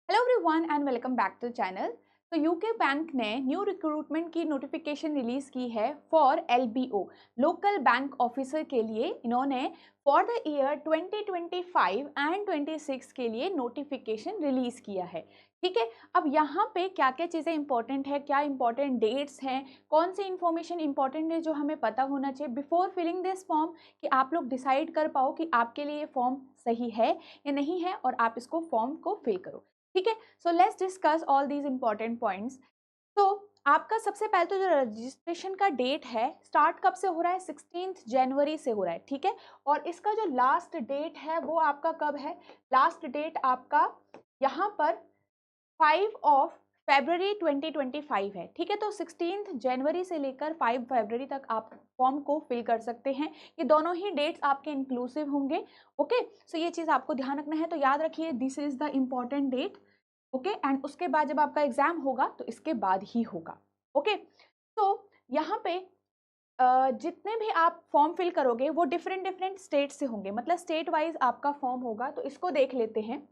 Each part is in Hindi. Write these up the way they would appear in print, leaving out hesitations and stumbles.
Hello everyone and welcome back to the channel. तो यूके बैंक ने न्यू रिक्रूटमेंट की नोटिफिकेशन रिलीज की है for LBO local bank officer के लिए। इन्होंने फॉर द ईयर 2025 एंड 26 के लिए नोटिफिकेशन रिलीज किया है। ठीक है, अब यहाँ पे क्या क्या चीज़ें इंपॉर्टेंट है, क्या इंपॉर्टेंट डेट्स हैं, कौन सी इंफॉर्मेशन इंपॉर्टेंट है जो हमें पता होना चाहिए बिफोर फिलिंग दिस फॉर्म, कि आप लोग डिसाइड कर पाओ कि आपके लिए ये फॉर्म सही है या नहीं है और आप इसको फॉर्म को फिल करो। ठीक है, so let's discuss all these important points. तो आपका सबसे पहले तो जो रजिस्ट्रेशन का डेट है स्टार्ट कब से हो रहा है, 16 जनवरी से हो रहा है। ठीक है, और इसका जो लास्ट डेट है वो आपका कब है, लास्ट डेट आपका यहाँ पर 5 ऑफ फरवरी 2025 है। ठीक है, तो 16 जनवरी से लेकर 5 फरवरी तक आप फॉर्म को फिल कर सकते हैं। ये दोनों ही डेट्स आपके इंक्लूसिव होंगे। ओके, सो ये चीज़ आपको ध्यान रखना है, तो याद रखिए this is the important date. Okay, and उसके बाद जब आपका एग्जाम होगा तो इसके बाद ही होगा। ओके, तो यहाँ पे जितने भी आप फॉर्म फिल करोगे वो डिफरेंट डिफरेंट स्टेट से होंगे, मतलब स्टेट वाइज आपका फॉर्म होगा। तो इसको देख लेते हैं।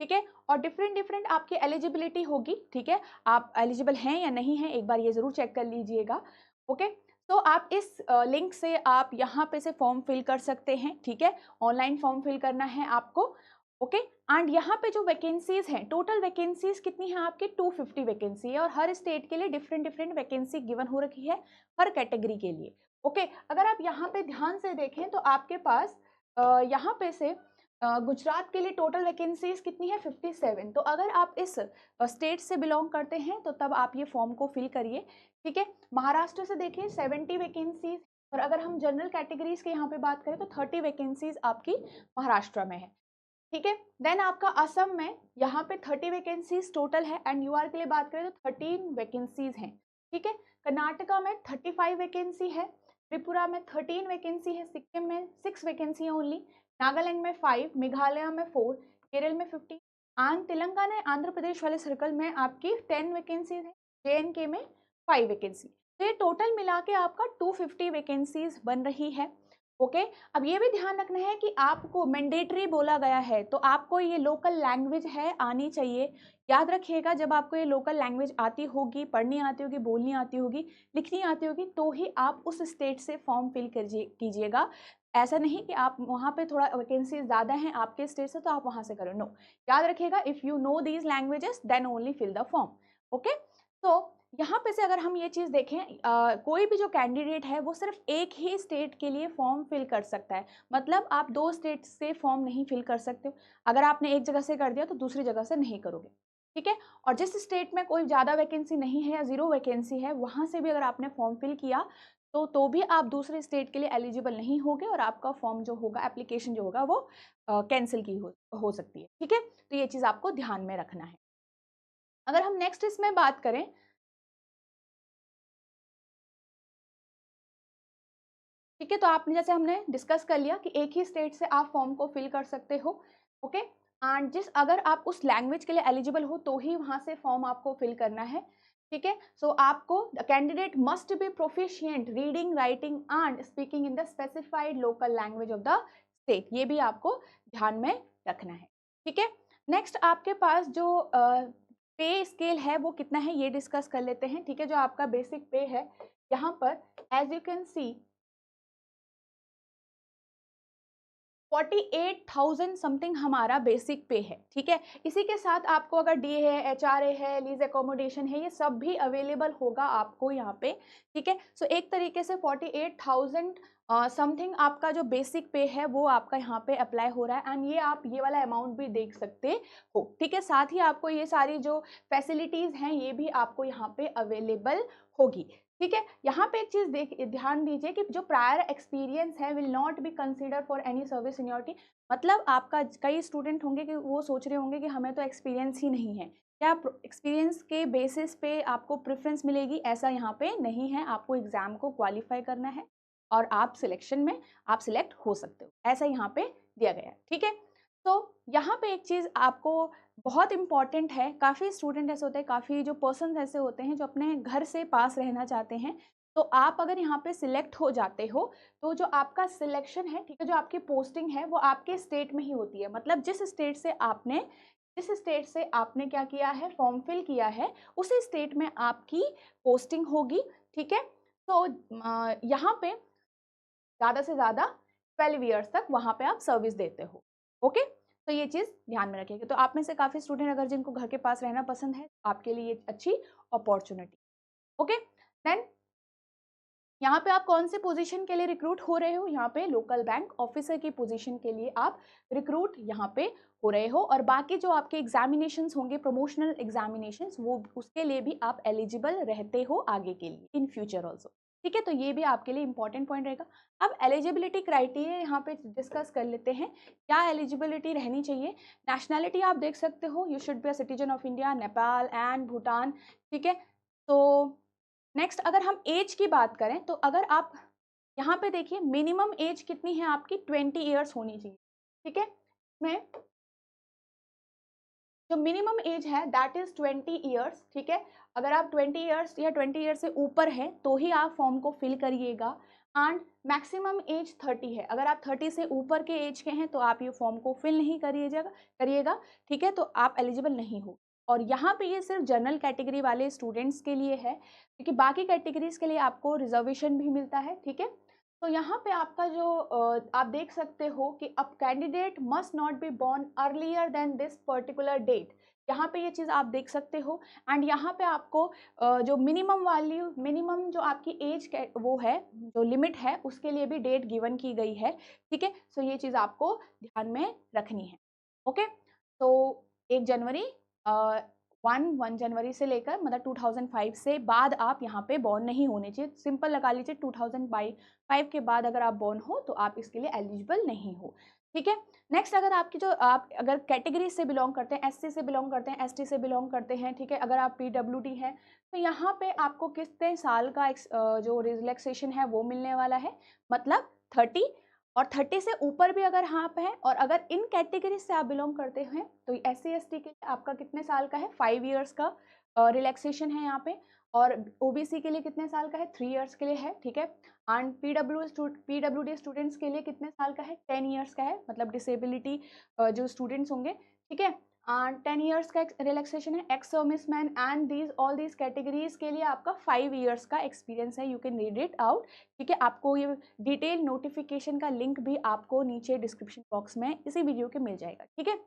ठीक है, और डिफरेंट डिफरेंट आपकी एलिजिबिलिटी होगी। ठीक है, आप एलिजिबल हैं या नहीं हैं एक बार ये ज़रूर चेक कर लीजिएगा। ओके, तो आप इस लिंक से आप यहाँ पे से फॉर्म फिल कर सकते हैं। ठीक है, ऑनलाइन फॉर्म फिल करना है आपको। ओके, एंड यहाँ पे जो वैकेंसीज हैं, टोटल वैकेंसीज कितनी है आपकी, 250 वैकेंसी है, और हर स्टेट के लिए डिफरेंट डिफरेंट वैकेंसी गिवन हो रखी है हर कैटेगरी के लिए। ओके, अगर आप यहाँ पे ध्यान से देखें तो आपके पास यहाँ पे से गुजरात के लिए टोटल वैकेंसीज कितनी है, 57। तो अगर आप इस स्टेट से बिलोंग करते हैं तो तब आप ये फॉर्म को फिल करिए। ठीक है, महाराष्ट्र से देखिए 70 वैकेंसीज, और अगर हम जनरल कैटेगरीज के यहाँ पे बात करें तो 30 वैकेंसीज आपकी महाराष्ट्र में है। ठीक है, देन आपका असम में यहाँ पे 30 वैकेंसीज टोटल है, एंड यूआर के लिए बात करें तो 13 वैकेंसीज हैं। ठीक है, कर्नाटका में 35 वैकेंसी है, त्रिपुरा में 13 वैकेंसी है, सिक्किम में 6 वैकेंसी है ओनली, नागालैंड में 5, मेघालय में 4, केरल में 15, एंड तेलंगाना आंध्र प्रदेश वाले सर्कल में आपकी 10 वैकेंसीज है, जेएनके में 5 वैकेंसी। तो ये टोटल मिला के आपका 250 वैकेंसीज बन रही है। ओके, अब ये भी ध्यान रखना है कि आपको मैंडेटरी बोला गया है, तो आपको ये लोकल लैंग्वेज है आनी चाहिए। याद रखिएगा, जब आपको ये लोकल लैंग्वेज आती होगी, पढ़नी आती होगी, बोलनी आती होगी, लिखनी आती होगी, तो ही आप उस स्टेट से फॉर्म फिल कीजिएगा। ऐसा नहीं कि आप वहाँ पे थोड़ा वैकेंसी ज़्यादा हैं आपके स्टेट से तो आप वहाँ से करो, नो। याद रखिएगा, if you know these languages then only fill the form. Okay, तो यहाँ पे से अगर हम ये चीज़ देखें, कोई भी जो कैंडिडेट है वो सिर्फ एक ही स्टेट के लिए फॉर्म फिल कर सकता है, मतलब आप 2 स्टेट से फॉर्म नहीं फिल कर सकते हो। अगर आपने एक जगह से कर दिया तो दूसरी जगह से नहीं करोगे। ठीक है, और जिस स्टेट में कोई ज़्यादा वैकेंसी नहीं है या 0 वैकेंसी है, वहाँ से भी अगर आपने फॉर्म फिल किया तो भी आप दूसरे स्टेट के लिए एलिजिबल नहीं होगे, और आपका फॉर्म जो होगा, एप्लीकेशन जो होगा वो कैंसिल की हो सकती है। ठीक है, तो ये चीज़ आपको ध्यान में रखना है। अगर हम नेक्स्ट इसमें बात करें, ठीक है, तो आपने जैसे हमने डिस्कस कर लिया कि एक ही स्टेट से आप फॉर्म को फिल कर सकते हो। ओके, एंड जिस अगर आप उस लैंग्वेज के लिए एलिजिबल हो तो ही वहां से फॉर्म आपको फिल करना है। ठीक है, सो आपको the candidate must be proficient reading, writing and speaking in the specified local language of the state, ये भी आपको ध्यान में रखना है। ठीक है, नेक्स्ट आपके पास जो पे स्केल है वो कितना है ये डिस्कस कर लेते हैं। ठीक है, जो आपका बेसिक पे है यहाँ पर as you can see 48,000 something हमारा बेसिक पे है। ठीक है, इसी के साथ आपको अगर डी है, एचआरए है, लीज एकोमोडेशन है, ये सब भी अवेलेबल होगा आपको यहाँ पे। ठीक है, सो एक तरीके से 48,000 समथिंग आपका जो बेसिक पे है वो आपका यहाँ पे अप्लाई हो रहा है, एंड ये आप ये वाला अमाउंट भी देख सकते हो। ठीक है, साथ ही आपको ये सारी जो फैसिलिटीज हैं ये भी आपको यहाँ पे अवेलेबल होगी। ठीक है, यहाँ पे एक चीज ध्यान दीजिए कि जो प्रायर एक्सपीरियंस है will not be consider for any service seniority. मतलब आपका कई स्टूडेंट होंगे कि वो सोच रहे होंगे कि हमें तो एक्सपीरियंस ही नहीं है, क्या एक्सपीरियंस के बेसिस पे आपको प्रेफरेंस मिलेगी, ऐसा यहाँ पे नहीं है। आपको एग्जाम को क्वालिफाई करना है और आप सिलेक्शन में आप सिलेक्ट हो सकते हो, ऐसा यहाँ पे दिया गया है। ठीक है, तो यहाँ पे एक चीज़ आपको बहुत इंपॉर्टेंट है, काफ़ी स्टूडेंट ऐसे होते हैं, काफ़ी जो पर्सन ऐसे होते हैं जो अपने घर से पास रहना चाहते हैं, तो आप अगर यहाँ पे सिलेक्ट हो जाते हो तो जो आपका सिलेक्शन है, ठीक है, जो आपकी पोस्टिंग है वो आपके स्टेट में ही होती है। मतलब जिस स्टेट से आपने क्या किया है, फॉर्म फिल किया है, उसी स्टेट में आपकी पोस्टिंग होगी, ठीक है। तो यहाँ पे ज़्यादा से ज़्यादा 12 ईयर्स तक वहाँ पे आप सर्विस देते हो। ओके, तो ये चीज़ ध्यान में रखिएगा। तो आप में से काफ़ी स्टूडेंट अगर जिनको घर के पास रहना पसंद है, आपके लिए ये अच्छी अपॉर्चुनिटी। ओके, देन यहाँ पे आप कौन से पोजीशन के लिए रिक्रूट हो रहे हो, यहाँ पे लोकल बैंक ऑफिसर की पोजीशन के लिए आप रिक्रूट यहाँ पे हो रहे हो। और बाकी जो आपके एग्जामिनेशंस होंगे, प्रमोशनल एग्जामिनेशंस, वो उसके लिए भी आप एलिजिबल रहते हो आगे के लिए, इन फ्यूचर ऑल्सो, ठीक है। तो ये भी आपके लिए इंपॉर्टेंट पॉइंट रहेगा। अब एलिजिबिलिटी क्राइटेरिया यहाँ पे डिस्कस कर लेते हैं, क्या एलिजिबिलिटी रहनी चाहिए। नेशनैलिटी आप देख सकते हो, you should be a citizen of India, Nepal and Bhutan, ठीक है। तो नेक्स्ट अगर हम एज की बात करें, तो अगर आप यहाँ पे देखिए मिनिमम एज कितनी है आपकी, 20 ईयर्स होनी चाहिए, ठीक है। इसमें जो मिनिमम एज है दैट इज 20 ईयर्स, ठीक है। अगर आप 20 ईयर्स या 20 ईयर्स से ऊपर है तो ही आप फॉर्म को फिल करिएगा। एंड मैक्सिमम एज 30 है, अगर आप 30 से ऊपर के एज के हैं तो आप ये फॉर्म को फिल नहीं करिएगा, ठीक है, तो आप एलिजिबल नहीं हो। और यहाँ पे ये सिर्फ जनरल कैटेगरी वाले स्टूडेंट्स के लिए है, क्योंकि बाकी कैटेगरीज के लिए आपको रिजर्वेशन भी मिलता है, ठीक है। तो यहाँ पे आपका जो आप देख सकते हो कि अब candidate must not be born earlier than this particular date, यहाँ पे ये चीज़ आप देख सकते हो। एंड यहाँ पे आपको जो मिनिमम जो आपकी एज वो है, जो लिमिट है, उसके लिए भी डेट गिवन की गई है, ठीक है। सो ये चीज़ आपको ध्यान में रखनी है। ओके, तो 1 जनवरी 1 जनवरी से लेकर मतलब 2005 से बाद आप यहाँ पे बॉर्न नहीं होने चाहिए। सिंपल लगा लीजिए 2005 के बाद अगर आप बॉर्न हो तो आप इसके लिए एलिजिबल नहीं हो, ठीक है। नेक्स्ट अगर आपकी जो आप अगर कैटेगरी से बिलोंग करते हैं, एससी से बिलोंग करते हैं, एसटी से बिलोंग करते हैं, ठीक है, अगर आप पीडब्ल्यूडी हैं तो यहाँ पे आपको कितने साल का जो रिलैक्सेशन है वो मिलने वाला है, मतलब 30। और 30 से ऊपर भी अगर आप हैं और अगर इन कैटेगरी से आप बिलोंग करते हैं तो SC ST के लिए आपका कितने साल का है, 5 ईयर्स का रिलैक्सेशन है यहाँ पे। और OBC के लिए कितने साल का है, 3 ईयर्स के लिए है, ठीक है। एंड PWD स्टूडेंट्स के लिए कितने साल का है, 10 ईयर्स का है, मतलब डिसेबिलिटी जो स्टूडेंट्स होंगे, ठीक है। 10 ईयर्स का रिलैक्सेशन है। Ex service man and all these categories के लिए आपका 5 ईयर्स का एक्सपीरियंस है, you can read it out, ठीक है। आपको ये डिटेल नोटिफिकेशन का लिंक भी आपको नीचे डिस्क्रिप्शन बॉक्स में इसी वीडियो के मिल जाएगा, ठीक है।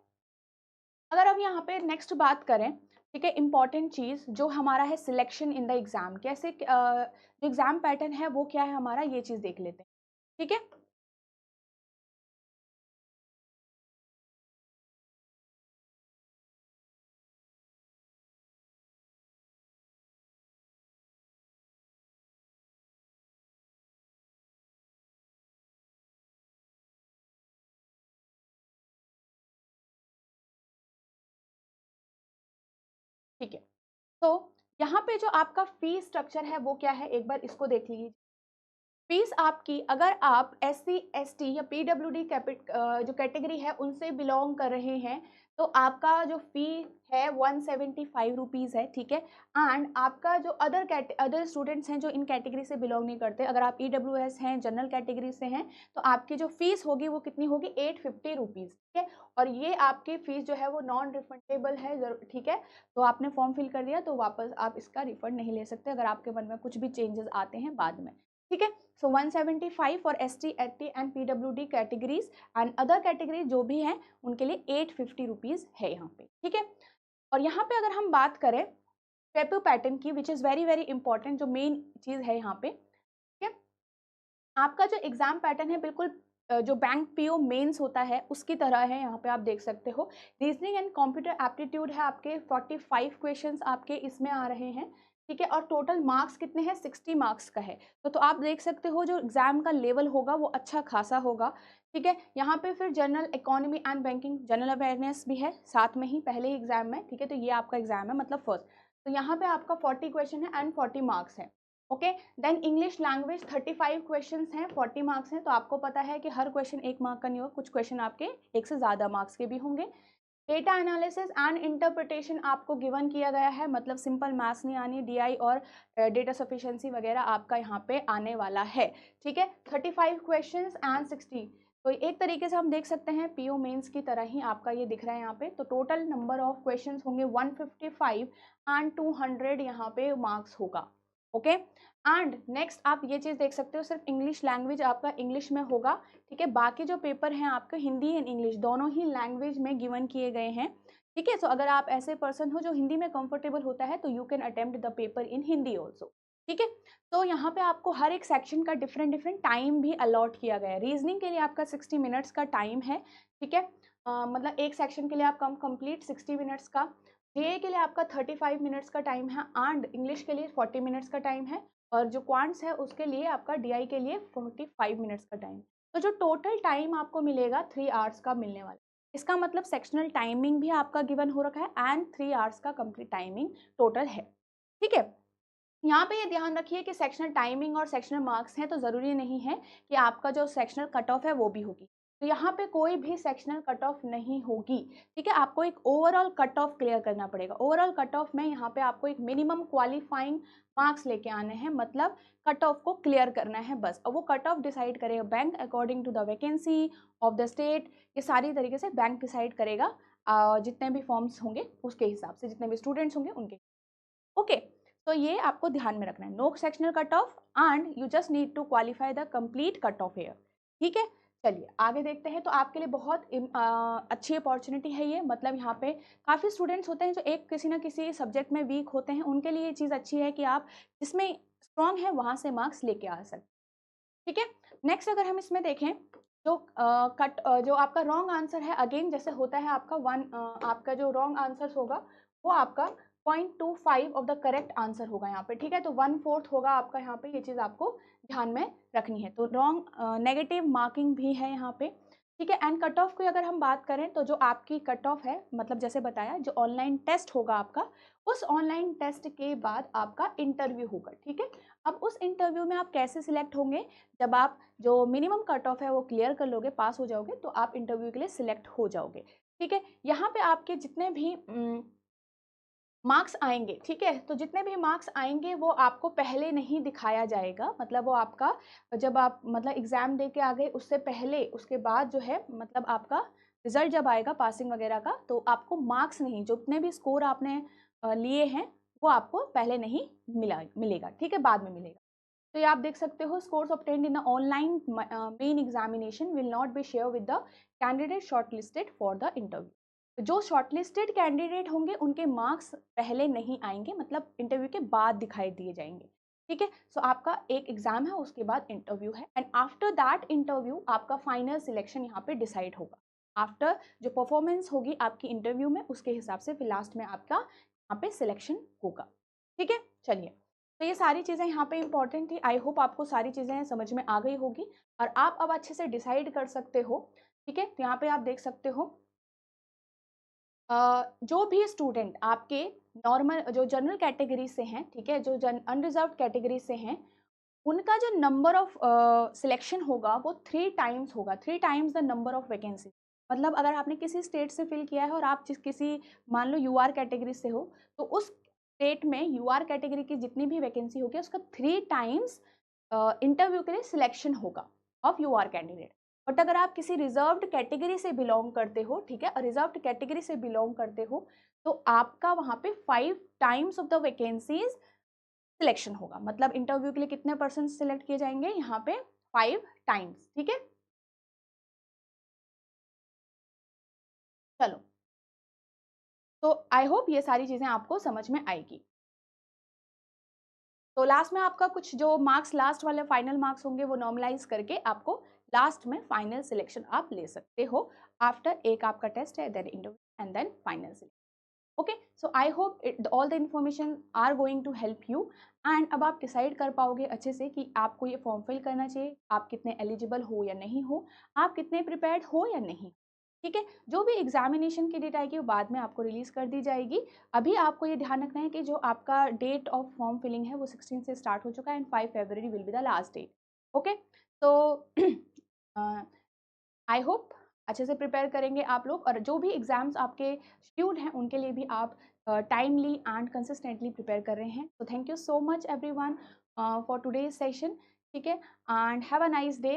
अगर अब यहाँ पे नेक्स्ट बात करें, ठीक है, इंपॉर्टेंट चीज़ जो हमारा है सिलेक्शन इन द एग्जाम, कैसे जो एग्जाम पैटर्न है वो क्या है हमारा, ये चीज़ देख लेते हैं, ठीक है। ठीक है, तो यहाँ पे जो आपका फी स्ट्रक्चर है वो क्या है, एक बार इसको देख लीजिए। फीस आपकी, अगर आप SC ST या PWD जो कैटेगरी है उनसे बिलोंग कर रहे हैं तो आपका जो फी है 175 रुपीज़ है, ठीक है। एंड आपका जो अदर स्टूडेंट्स हैं जो इन कैटेगरी से बिलोंग नहीं करते, अगर आप EWS हैं, जनरल कैटेगरी से हैं, तो आपकी जो फीस होगी वो कितनी होगी, 850 रुपीज़, ठीक है। और ये आपकी फीस जो है वो नॉन रिफंडेबल है, ठीक है। तो आपने फॉर्म फिल कर दिया तो वापस आप इसका रिफंड नहीं ले सकते अगर आपके मन में कुछ भी चेंजेस आते हैं बाद में, ठीक है। सो 175 for ST ST and PWD categories and other category जो भी हैं उनके लिए 850 रुपीज़ है यहाँ पे, ठीक है। और यहाँ पे अगर हम बात करें पेपर पैटर्न की, which is very very important, जो मेन चीज़ है यहाँ पे, ठीक है। आपका जो एग्जाम पैटर्न है बिल्कुल जो बैंक PO मेंस होता है उसकी तरह है, यहाँ पे आप देख सकते हो। रीजनिंग एंड कंप्यूटर एप्टीट्यूड है आपके 45 क्वेश्चंस आपके इसमें आ रहे हैं, ठीक है। और टोटल मार्क्स कितने हैं, 60 मार्क्स का है। तो आप देख सकते हो जो एग्जाम का लेवल होगा वो अच्छा खासा होगा, ठीक है। यहाँ पे फिर general economy and banking general awareness भी है साथ में ही पहले ही एग्जाम में, ठीक है। तो ये आपका एग्जाम है मतलब फर्स्ट, तो यहाँ पे आपका 40 क्वेश्चन है एंड 40 मार्क्स है, okay. Then English language 35 questions हैं, 40 मार्क्स हैं। तो आपको पता है कि हर क्वेश्चन 1 मार्क का नहीं होगा, कुछ क्वेश्चन आपके 1 से ज़्यादा मार्क्स के भी होंगे। डेटा एनालिसिस एंड इंटरप्रिटेशन आपको गिवन किया गया है, मतलब सिंपल मैथ्स नहीं आनी, डीआई और डेटा सफिशिएंसी वगैरह आपका यहाँ पे आने वाला है, ठीक है। 35 क्वेश्चंस एंड 60, तो एक तरीके से हम देख सकते हैं पीओ मेंस की तरह ही आपका ये दिख रहा है यहाँ पे। तो टोटल नंबर ऑफ क्वेश्चंस होंगे 155 एंड 200 यहाँ पे मार्क्स होगा, ओके। एंड नेक्स्ट आप ये चीज़ देख सकते हो, सिर्फ इंग्लिश लैंग्वेज आपका इंग्लिश में होगा, ठीक है। बाकी जो पेपर हैं आपका हिंदी एंड इंग्लिश दोनों ही लैंग्वेज में गिवन किए गए हैं, ठीक है। सो अगर आप ऐसे पर्सन हो जो हिंदी में कंफर्टेबल होता है तो you can attempt the paper in Hindi also, ठीक है। तो यहाँ पे आपको हर एक सेक्शन का डिफरेंट डिफरेंट टाइम भी अलॉट किया गया है। रीजनिंग के लिए आपका 60 मिनट्स का टाइम है, ठीक है। मतलब एक सेक्शन के लिए आप कंप्लीट 60 मिनट्स का, जे के लिए आपका 35 मिनट्स का टाइम है एंड इंग्लिश के लिए 40 मिनट्स का टाइम है, और जो क्वांट्स है उसके लिए आपका डीआई के लिए 45 मिनट्स का टाइम। तो जो टोटल टाइम आपको मिलेगा 3 आवर्स का मिलने वाला। इसका मतलब सेक्शनल टाइमिंग भी आपका गिवन हो रखा है एंड 3 आवर्स का कंप्लीट टाइमिंग टोटल है, ठीक है। यहाँ पे ये ध्यान रखिए कि सेक्शनल टाइमिंग और सेक्शनल मार्क्स हैं तो ज़रूरी नहीं है कि आपका जो सेक्शनल कट ऑफ है वो भी होगी। तो यहाँ पे कोई भी सेक्शनल कट ऑफ नहीं होगी, ठीक है। आपको एक ओवरऑल कट ऑफ क्लियर करना पड़ेगा। ओवरऑल कट ऑफ में यहाँ पे आपको एक मिनिमम क्वालिफाइंग मार्क्स लेके आने हैं, मतलब कट ऑफ को क्लियर करना है बस। और वो कट ऑफ डिसाइड करेगा bank according to the vacancy of the state, ये सारी तरीके से बैंक डिसाइड करेगा, जितने भी फॉर्म्स होंगे उसके हिसाब से, जितने भी स्टूडेंट्स होंगे उनके, ओके। तो ये आपको ध्यान में रखना है, no sectional cut off and you just need to qualify the complete cut off here, ठीक है। चलिए आगे देखते हैं। तो आपके लिए बहुत अच्छी अपॉर्चुनिटी है ये, मतलब यहाँ पे काफ़ी स्टूडेंट्स होते हैं जो एक किसी ना किसी सब्जेक्ट में वीक होते हैं, उनके लिए ये चीज़ अच्छी है कि आप जिसमें स्ट्रॉन्ग है वहाँ से मार्क्स लेके आ सकते, ठीक है। नेक्स्ट अगर हम इसमें देखें जो जो आपका रॉन्ग आंसर है, अगेन जैसे होता है आपका आपका जो रॉन्ग आंसर होगा वो आपका 0.25 ऑफ द करेक्ट आंसर होगा यहाँ पे, ठीक है। तो 1/4 होगा आपका यहाँ पे, ये चीज़ आपको ध्यान में रखनी है। तो रॉन्ग नेगेटिव मार्किंग भी है यहाँ पे, ठीक है। एंड कट ऑफ की अगर हम बात करें तो जो आपकी कट ऑफ है, मतलब जैसे बताया जो ऑनलाइन टेस्ट होगा आपका, उस ऑनलाइन टेस्ट के बाद आपका इंटरव्यू होगा, ठीक है। अब उस इंटरव्यू में आप कैसे सिलेक्ट होंगे, जब आप जो मिनिमम कट ऑफ है वो क्लियर कर लोगे, पास हो जाओगे, तो आप इंटरव्यू के लिए सिलेक्ट हो जाओगे, ठीक है। यहाँ पे आपके जितने भी मार्क्स आएंगे, ठीक है, तो जितने भी मार्क्स आएंगे वो आपको पहले नहीं दिखाया जाएगा, मतलब वो आपका जब आप मतलब एग्जाम दे के आ गए उससे पहले, उसके बाद जो है मतलब आपका रिजल्ट जब आएगा पासिंग वगैरह का, तो आपको मार्क्स नहीं, जितने भी स्कोर आपने लिए हैं वो आपको पहले नहीं मिलेगा, ठीक है, बाद में मिलेगा। तो ये आप देख सकते हो, scores obtained in online main examination will not be share with the candidate shortlisted for the interview. जो शॉर्टलिस्टेड कैंडिडेट होंगे उनके मार्क्स पहले नहीं आएंगे, मतलब इंटरव्यू के बाद दिखाई दिए जाएंगे, ठीक है। सो आपका एक एग्जाम है, उसके बाद इंटरव्यू है, एंड आफ्टर दैट इंटरव्यू आपका फाइनल सिलेक्शन यहाँ पे डिसाइड होगा। आफ्टर जो परफॉर्मेंस होगी आपकी इंटरव्यू में, उसके हिसाब से फिर लास्ट में आपका यहाँ पे सिलेक्शन होगा, ठीक है। चलिए, तो ये सारी चीज़ें यहाँ पे इंपॉर्टेंट थी। आई होप आपको सारी चीज़ें समझ में आ गई होगी और आप अब अच्छे से डिसाइड कर सकते हो, ठीक है। तो यहाँ पे आप देख सकते हो जो भी स्टूडेंट आपके नॉर्मल जो जनरल कैटेगरी से हैं, ठीक है, जो अनरिजर्व कैटेगरी से हैं, उनका जो नंबर ऑफ सिलेक्शन होगा वो 3 टाइम्स होगा, 3 times the number of vacancy. मतलब अगर आपने किसी स्टेट से फिल किया है और आप जिस किसी मान लो यूआर कैटेगरी से हो, तो उस स्टेट में यूआर कैटेगरी की जितनी भी वैकेंसी होगी उसका 3 टाइम्स इंटरव्यू के लिए सिलेक्शन होगा ऑफ यूआर कैंडिडेट। बट अगर आप किसी रिजर्व्ड कैटेगरी से बिलोंग करते हो, ठीक है, रिजर्व्ड कैटेगरी से बिलोंग करते हो, तो आपका वहाँ पे 5 times of the vacancies selection होगा। मतलब इंटरव्यू के लिए कितने पर्सन सिलेक्ट किए जाएंगे यहाँ पे, 5 टाइम्स, ठीक है। चलो, तो आई होप ये सारी चीजें आपको समझ में आएगी। तो लास्ट में आपका कुछ जो मार्क्स लास्ट वाले फाइनल मार्क्स होंगे वो नॉर्मलाइज करके आपको लास्ट में फाइनल सिलेक्शन आप ले सकते हो। आफ्टर एक आपका टेस्ट है, then interview and then final selection. Okay, so I hope all the information are going to help you, and अब आप डिसाइड कर पाओगे अच्छे से कि आपको ये फॉर्म फिल करना चाहिए, आप कितने एलिजिबल हो या नहीं हो, आप कितने प्रिपेयर्ड हो या नहीं, ठीक है। जो भी एग्जामिनेशन की डेट आएगी वो बाद में आपको रिलीज कर दी जाएगी। अभी आपको ये ध्यान रखना है कि जो आपका डेट ऑफ फॉर्म फिलिंग है वो 16 से स्टार्ट हो चुका है and 5 February will be the last date, okay. तो आई होप अच्छे से प्रिपेयर करेंगे आप लोग, और जो भी एग्ज़ाम्स आपके शेड्यूल्ड हैं उनके लिए भी आप टाइमली एंड कंसिस्टेंटली प्रिपेयर कर रहे हैं। तो thank you so much everyone for today's session, ठीक है, and have a nice day.